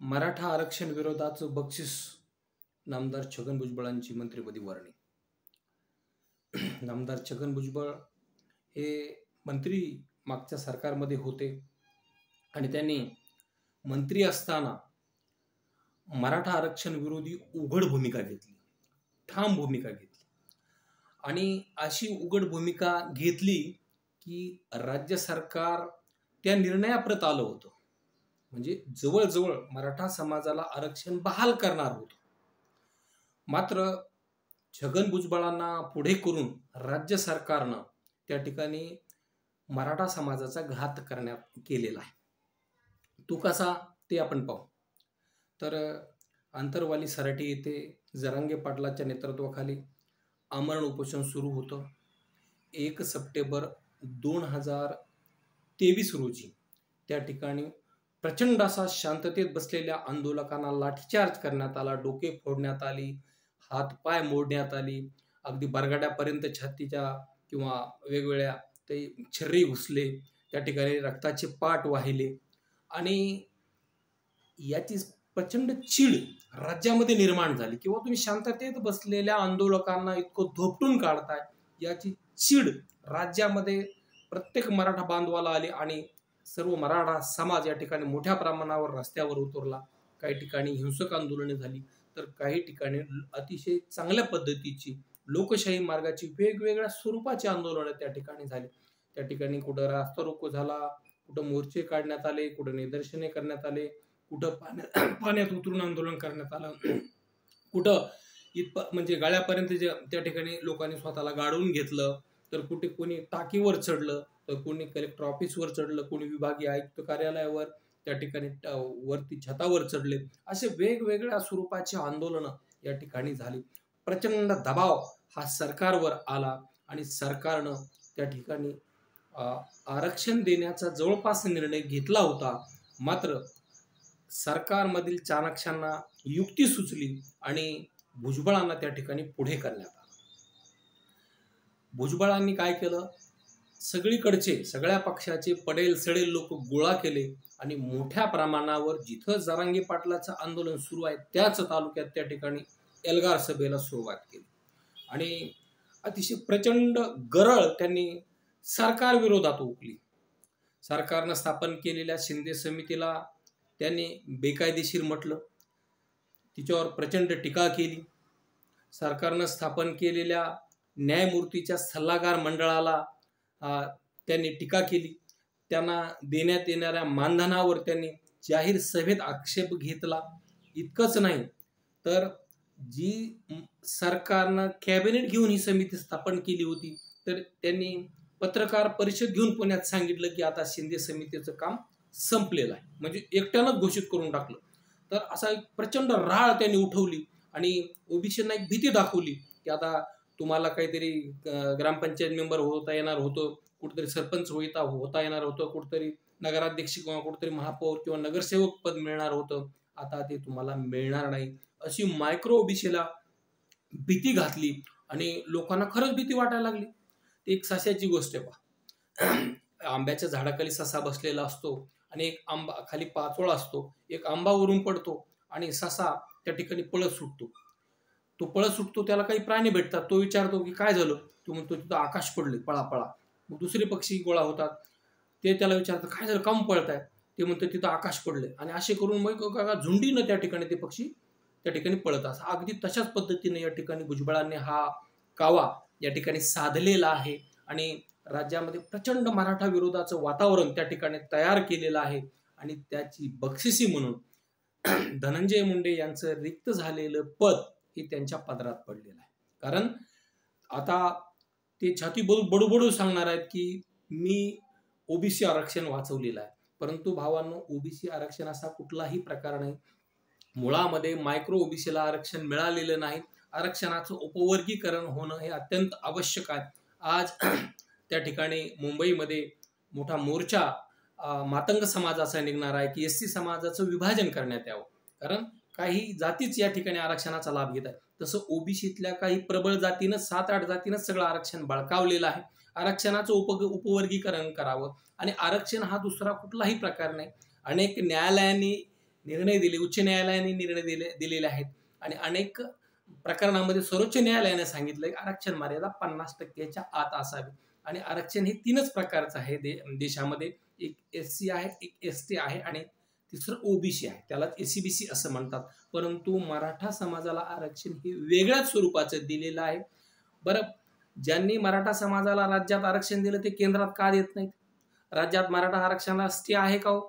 मराठा आरक्षण विरोधाचं बक्षीस नामदार छगन भुजबळांची मंत्रिपदी वर्णी. नामदार छगन भुजबळ हे मंत्री मागच्या सरकारमध्ये होते आणि त्यांनी मंत्री असताना मराठा आरक्षण विरोधी उघड भूमिका घेतली, ठाम भूमिका घेतली. आणि अशी उघड भूमिका घेतली की राज्य सरकार त्या निर्णयाप्रत आलं होतं. म्हणजे जवळजवळ मराठा समाजाला आरक्षण बहाल करणार होतं. मात्र छगन भुजबळांना पुढे करून राज्य सरकारनं त्या ठिकाणी मराठा समाजाचा घात करण्यात केलेला आहे. तो कसा ते आपण पाहू. तर आंतरवाली सराटी येथे जरांगे पाटलाच्या नेतृत्वाखाली आमरण उपोषण सुरू होतं. 1 सप्टेंबर 2023 रोजी त्या ठिकाणी प्रचंड असा शांततेत बसलेल्या आंदोलकांना लाठीचार्ज करण्यात आला, डोके फोडण्यात आली, हातपाय मोडण्यात आली, अगदी बरगाड्यापर्यंत छातीच्या किंवा वेगवेगळ्या ते छर्री घुसले, त्या ठिकाणी रक्ताचे पाट वाहिले आणि याची प्रचंड चीड राज्यामध्ये निर्माण झाली. किंवा तुम्ही शांततेत बसलेल्या आंदोलकांना इतकं धोपटून काढताय याची चीड राज्यामध्ये प्रत्येक मराठा बांधवाला आली आणि सर्व मराठा समाज या ठिकाणी मोठ्या प्रमाणावर रस्त्यावर उतरला. काही ठिकाणी हिंसक आंदोलने झाली, तर काही ठिकाणी अतिशय चांगल्या पद्धतीची लोकशाही मार्गाची वेगवेगळ्या स्वरूपाची आंदोलनं त्या ठिकाणी झाली. त्या ठिकाणी कुठं रास्ता रोको झाला, कुठं मोर्चे काढण्यात आले, कुठं निदर्शने करण्यात आले, कुठं पाण्यात उतरून आंदोलन करण्यात आलं, कुठं म्हणजे गाळ्यापर्यंत त्या ठिकाणी लोकांनी स्वतःला गाडवून घेतलं, तर कुठे कोणी टाकीवर चढलं, तर कोणी कलेक्टर ऑफिसवर चढलं, कोणी विभागीय आयुक्त कार्यालयावर, त्या ठिकाणी वरती छतावर चढले. असे वेगवेगळ्या स्वरूपाची आंदोलनं या ठिकाणी झाली. प्रचंड दबाव हा सरकारवर आला आणि सरकारनं त्या ठिकाणी आरक्षण देण्याचा जवळपास निर्णय घेतला होता. मात्र सरकारमधील चाणक्यांना युक्ती सुचली आणि भुजबळांना त्या ठिकाणी पुढे करण्यात आलं. भुजबळांनी काय केलं, सगळीकडचे सगळ्या पक्षाचे पडेल सडेल लोक गोळा केले आणि मोठ्या प्रमाणावर जिथं जरांगे पाटलाचं आंदोलन सुरू आहे त्याच तालुक्यात त्या ठिकाणी एल्गार सभेला सुरुवात केली आणि अतिशय प्रचंड गरळ त्यांनी सरकार विरोधात ओकली. सरकारनं स्थापन केलेल्या शिंदे समितीला त्यांनी बेकायदेशीर म्हटलं, तिच्यावर प्रचंड टीका केली. सरकारनं स्थापन केलेल्या न्यायमूर्तीच्या सल्लागार मंडळाला त्यांनी टीका केली. त्यांना देण्यात येणाऱ्या मानधनावर त्यांनी जाहीर सभेत आक्षेप घेतला. इतकंच नाही तर जी सरकारनं कॅबिनेट घेऊन ही समिती स्थापन केली होती, तर त्यांनी पत्रकार परिषद घेऊन पुण्यात सांगितलं की आता शिंदे समितीचं काम संपलेलं आहे, म्हणजे एकट्यानंच घोषित करून टाकलं. तर असा एक प्रचंड राळ त्यांनी उठवली आणि ओबीसींना एक भीती दाखवली की आता तुम्हाला काहीतरी ग्रामपंचायत मेंबर होता येणार होतं, कुठेतरी सरपंच होता येणार होतं, कुठेतरी नगराध्यक्ष किंवा कुठेतरी महापौर किंवा नगरसेवक पद मिळणार होतं, आता ते तुम्हाला मिळणार नाही, अशी मायक्रो ओबीसीला भीती घातली आणि लोकांना खरंच भीती वाटायला लागली. ती एक सशाची गोष्ट आहे पहा. आंब्याच्या झाडाखाली ससा बसलेला असतो आणि एक आंबा खाली पाचोळा असतो, एक आंबा वरून पडतो आणि ससा त्या ठिकाणी पळत सुटतो. तो पळत सुटतो, त्याला काही प्राणी भेटतात, तो विचारतो की काय झालं, तो म्हणतो तिथं आकाश पडले पळा. मग दुसरे पक्षी गोळा होतात, ते त्याला विचारतात काय झालं, काम पळताय, ते म्हणतो तिथं आकाश पडले, आणि असे करून मग झुंडीनं त्या ठिकाणी ते पक्षी त्या ठिकाणी पळत असतात. अगदी तशाच पद्धतीने या ठिकाणी भुजबळांनी हा कावा या ठिकाणी साधलेला आहे आणि राज्यामध्ये प्रचंड मराठा विरोधाचं वातावरण त्या ठिकाणी तयार केलेलं आहे. आणि त्याची बक्षिसी म्हणून धनंजय मुंडे यांचं रिक्त झालेलं पद हे त्यांच्या पदरात पडलेलं आहे. कारण आता ते छाती बडू सांगणार आहेत की मी ओबीसी आरक्षण वाचवलेलं आहे, परंतु भावांनो, ओबीसी आरक्षण असा कुठलाही प्रकार नाही. मुळामध्ये मायक्रो ओबीसीला आरक्षण मिळालेलं नाही. आरक्षणाचं उपवर्गीकरण होणं हे अत्यंत आवश्यक आहे. आज त्या ठिकाणी मुंबईमध्ये मोठा मोर्चा मातंग समाजाचा निघणार आहे की एससी समाजाचं विभाजन करण्यात यावं, कारण काही जातीच या ठिकाणी आरक्षणाचा लाभ घेत आहे. तसं ओबीसीतल्या काही प्रबळ जातीनं 7-8 जातीनं सगळं आरक्षण बळकावलेलं आहे. आरक्षणाचं उपवर्गीकरण करावं आणि आरक्षण हा दुसरा कुठलाही प्रकार नाही. अनेक न्यायालयांनी निर्णय दिले, उच्च न्यायालयाने निर्णय दिलेले आहेत आणि अनेक प्रकरणामध्ये सर्वोच्च न्यायालयाने सांगितलंय आरक्षण मर्यादा 50% आत असावी. आणि आरक्षण हे 3च प्रकारचं आहे देशामध्ये. एक SC आहे, एक ST आहे आणि तिसरं OBC आहे. त्यालाच SCBC असं म्हणतात. परंतु मराठा समाजाला आरक्षण हे वेगळ्याच स्वरूपाचं दिलेलं आहे. बरं, ज्यांनी मराठा समाजाला राज्यात आरक्षण दिलं ते केंद्रात का देत नाहीत? राज्यात मराठा आरक्षणाला स्टे आहे का हो?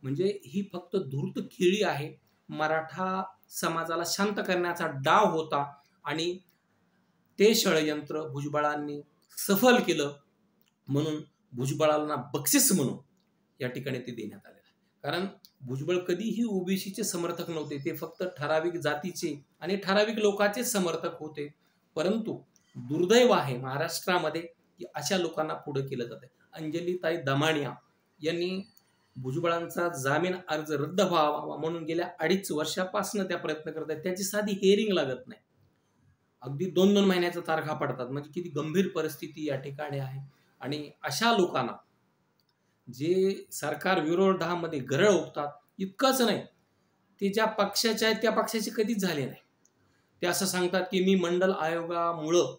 म्हणजे ही फक्त धूर्त खेळी आहे. मराठा समाजाला शांत करण्याचा डाव होता आणि ते षडयंत्र भुजबळांनी सफल केलं. म्हणून भुजबळांना बक्षीस म्हणून या ठिकाणी ते देण्यात आलेलं आहे. कारण भुजबळ कधीही ओबीसीचे समर्थक नव्हते. ते फक्त ठराविक जातीचे आणि ठराविक लोकांचे समर्थक होते. परंतु दुर्दैव आहे महाराष्ट्रामध्ये की अशा लोकांना पुढे केलं जाते. अंजलीताई दमानिया यांनी भुजबळांचा जामीन अर्ज रद्द व्हावा म्हणून गेल्या 2.5 वर्षापासून त्या प्रयत्न करत आहेत. त्याची साधी हेअरिंग लागत नाही. अगदी 2-2 महिन्याच्या तारखा पडतात. म्हणजे किती गंभीर परिस्थिती या ठिकाणी आहे. आणि अशा लोकांना जे सरकार विरोधामध्ये गरळ ओकतात, इतकंच नाही, ते ज्या पक्षाचे आहेत त्या पक्षाचे कधीच झाले नाही. ते असं सांगतात की मी मंडल आयोगामुळं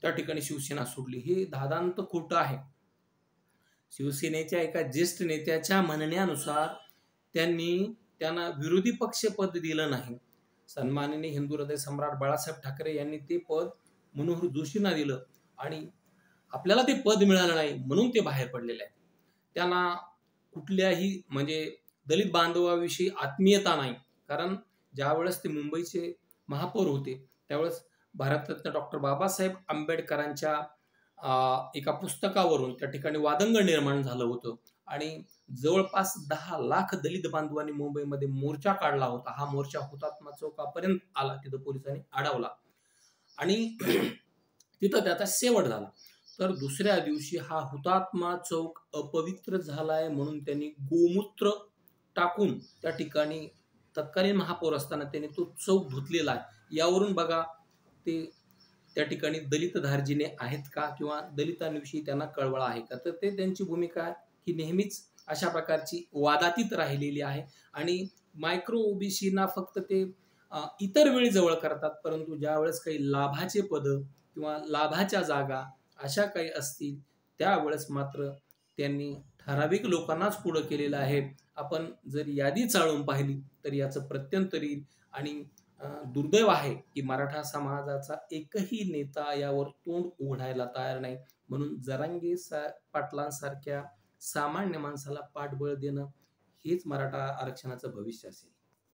त्या ठिकाणी शिवसेना सोडली. हे दादांत खोटं आहे. शिवसेनेच्या एका ज्येष्ठ नेत्याच्या म्हणण्यानुसार त्यांना विरोधी पक्ष पद दिलं नाही. सन्माननीय हिंदू हृदय सम्राट बाळासाहेब ठाकरे यांनी ते पद मनोहर जोशींना दिलं आणि आपल्याला ते पद मिळालं नाही म्हणून ते बाहेर पडलेले आहेत. त्यांना कुठल्याही म्हणजे दलित बांधवाविषयी आत्मीयता नाही. कारण ज्यावेळेस ते मुंबईचे महापौर होते त्यावेळेस भारतरत्न डॉक्टर बाबासाहेब आंबेडकरांच्या एका पुस्तकावरून त्या ठिकाणी वादंग निर्माण झालं होतं आणि जवळपास 10 लाख दलित बांधवांनी मुंबईमध्ये मोर्चा काढला होता. हा मोर्चा हुतात्मा चौकापर्यंत आला. तिथं पोलिसांनी अडवला आणि तिथं त्याचा शेवट झाला. तर दुसऱ्या दिवशी हा हुतात्मा चौक अपवित्र झालाय म्हणून त्यांनी गोमूत्र टाकून त्या ठिकाणी तत्कालीन महापौर असताना त्यांनी तो चौक धुतलेला आहे. यावरून बघा ते त्या ठिकाणी दलित धार्जिने आहेत का किंवा दलितांविषयी त्यांना कळवळा आहे का? तर ते त्यांची भूमिका ही नेहमीच अशा प्रकारची वादातीत राहिलेली आहे. आणि मायक्रो ओबीसीना फक्त ते इतर वेळी जवळ करतात, परंतु ज्यावेळेस काही लाभाचे पद किंवा लाभाच्या जागा अशा काही असतील त्यावेळेस मात्र त्यांनी ठराविक लोकांनाच पुढं केलेलं आहे. आपण जर यादी चाळून पाहिली तर याचं प्रत्यंतर येईल. आणि दुर्दैव आहे की मराठा समाजाचा एकही नेता यावर तोंड उघडायला तयार नाही. म्हणून जरांगे पाटलांसारख्या सामान्य माणसाला पाठबळ देणं हेच मराठा आरक्षणाचं भविष्य असेल.